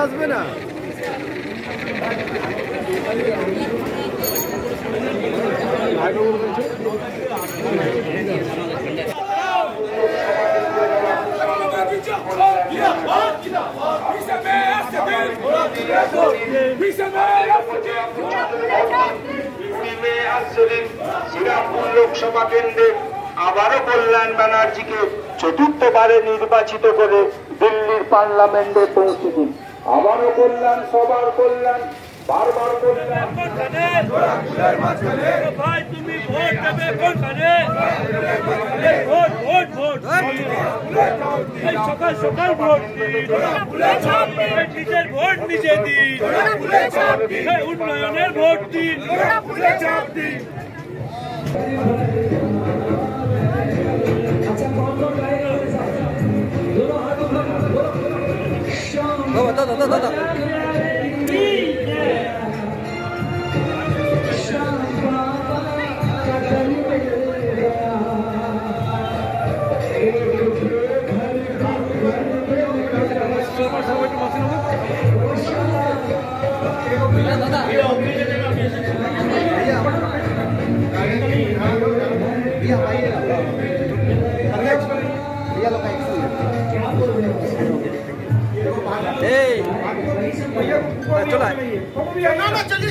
আসবে না শ্রীরামপুর লোকসভা কেন্দ্রে আবারও কল্যাণ ব্যানার্জিকে চতুর্থবারে নির্বাচিত করে দিল্লির পার্লামেন্টে পৌঁছে দিন। আবারও কল্যাণ, সবার কল্যাণ, বারবার কল্যাণ। ভাই তুমি ভোট দেবে কোনখানে? ভোট ভোট ভোট এই সকাল সকাল ভোট নিজের ভোট নিজে দিন, উন্নয়নের ভোট দিন। দাদা দাদা দাদা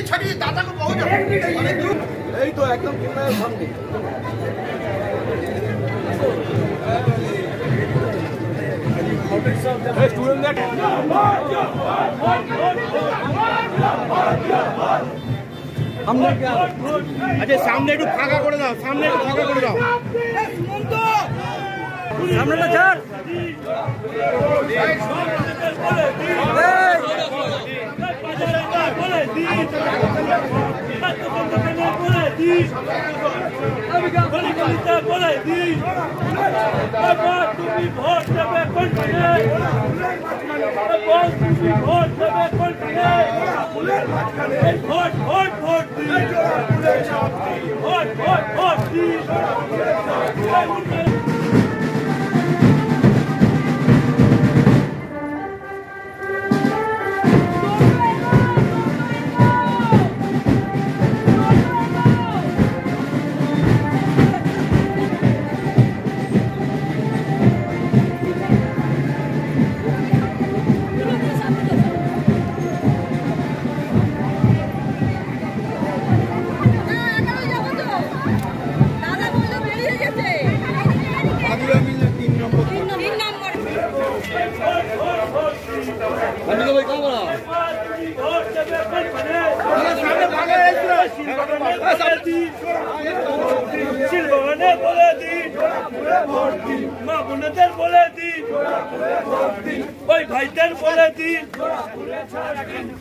चलिए दादा को बहुत এই তো একদম সামনে আচ্ছা সামনে একটু ফাঁকা করে দাও, সামনে একটু ফাঁকা করে দাও, সামনেটা ছাড়। তুমি ভোট দেবে কোনখানে? তুমি ভোট দেবে কোনখানে? ভোট ভোট ভোট দিন, ভোট ভোট ভোট দিন। শিলবাগানে বলে দিন, মা বোনেদের বলে দিন, ওই ভাইদের বলে দিন,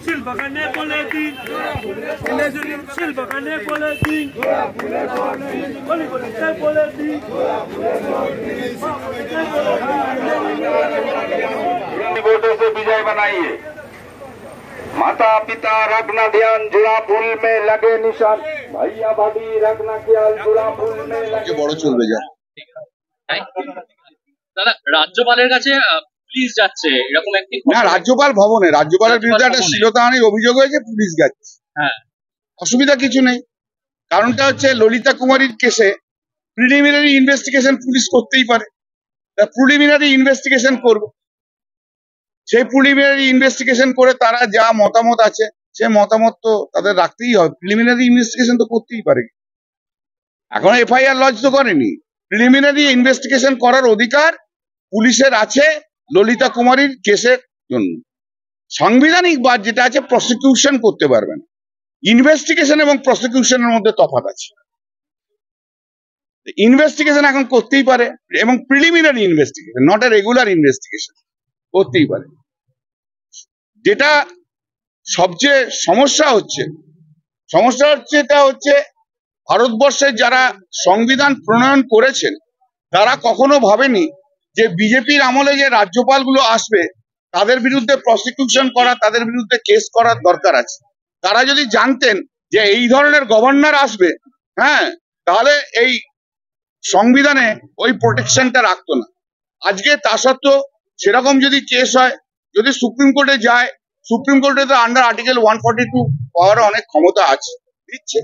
শিলবাগানে বলে দিন, শিলবাগানে বলে দিন, গলিগলিতে বলে দিন। वोटों से विजय बनाइए। माता पिता रखना ध्यान, जुड़ा फूल में लगे निशान। भैया भाभी रखना ख्याल, जुड़ा फूल में लगे। বড় চলবে যা দাদা, রাজ্যপালের কাছে পুলিশ যাচ্ছে এরকম একটি না, রাজ্যপাল ভবনে রাজ্যপালের বিরুদ্ধে একটা শ্লীলতাহানির অভিযোগ হয়েছে, পুলিশ গেছে। হ্যাঁ, অসুবিধা কিছু নেই। কারণটা হচ্ছে ললিতা কুমারীর কেসে প্রিলিমিনারি ইনভেস্টিগেশন পুলিশ করতেই পারে, প্রিলিমিনারি ইনভেস্টিগেশন করবে। সেই প্রিলিমিনারি ইনভেস্টিগেশন করে তারা যা মতামত আছে সে মতামত তো তাদের রাখতেই হবে। প্রিলিমিনারি ইনভেস্টিগেশন তো করতেই পারে, এখন এফআইআর লজ তো করেনি। প্রিলিমিনারি ইনভেস্টিগেশন করার অধিকার পুলিশের আছে ললিতা কুমারীর কেসের জন্য। সাংবিধানিক বাদ যেটা আছে, প্রসিকিউশন করতে পারবে না। ইনভেস্টিগেশন এবং প্রসিকিউশনের মধ্যে তফাৎ আছে। ইনভেস্টিগেশন এখন করতেই পারে এবং preliminary investigation, not a regular investigation করতেই পারে। যেটা সবচেয়ে সমস্যা হচ্ছে এটা হচ্ছে ভারতবর্ষের যারা সংবিধান প্রণয়ন করেছেন তারা কখনো ভাবেনি যে বিজেপির আমলে যে রাজ্যপালগুলো আসবে তাদের বিরুদ্ধে প্রসিকিউশন করা, তাদের বিরুদ্ধে কেস করার দরকার আছে। তারা যদি জানতেন যে এই ধরনের গভর্নর আসবে, হ্যাঁ, তাহলে এই সংবিধানে ওই প্রোটেকশনটা রাখতো না। আজকে তা সত্ত্বেও সেরকম যদি কেস হয়, যদি সুপ্রিম কোর্টে যায়, সুপ্রিম কোর্টে তো আন্ডার আর্টিকেল 142 পাওয়ার অনেক ক্ষমতা আছে, দিচ্ছে।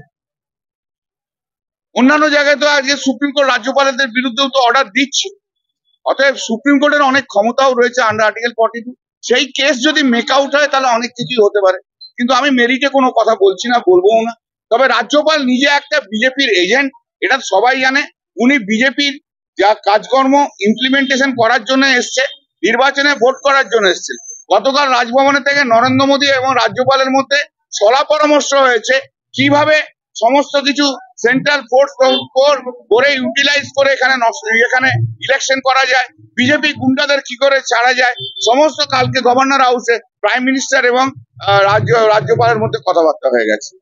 অন্যান্য জায়গায় তো আজকে সুপ্রিম কোর্ট রাজ্যপালদের বিরুদ্ধেও তো অর্ডার দিচ্ছে। অতএব সুপ্রিম কোর্টের অনেক ক্ষমতাও রয়েছে আন্ডার আর্টিকেল 42। সেই কেস যদি মেক আউট হয় তাহলে অনেক কিছুই হতে পারে। কিন্তু আমি মেরিটে কোনো কথা বলছি না, বলবোও না। তবে রাজ্যপাল নিজে একটা বিজেপির এজেন্ট, এটা সবাই জানে। উনি বিজেপির যা কাজকর্ম ইমপ্লিমেন্টেশন করার জন্য এসছে, নির্বাচনে ভোট করার জন্য এসছে। গতকাল রাজভবনে থেকে নরেন্দ্র মোদী এবং রাজ্যপালের মধ্যে সলা পরামর্শ হয়েছে কিভাবে সমস্ত কিছু সেন্ট্রাল ফোর্স করে ইউটিলাইজ করে এখানে ইলেকশন করা যায়, বিজেপি গুন্ডাদের কি করে ছাড়া যায়, সমস্ত কালকে গভর্নর হাউসে প্রাইম মিনিস্টার এবং রাজ্যপালের মধ্যে কথাবার্তা হয়ে গেছে।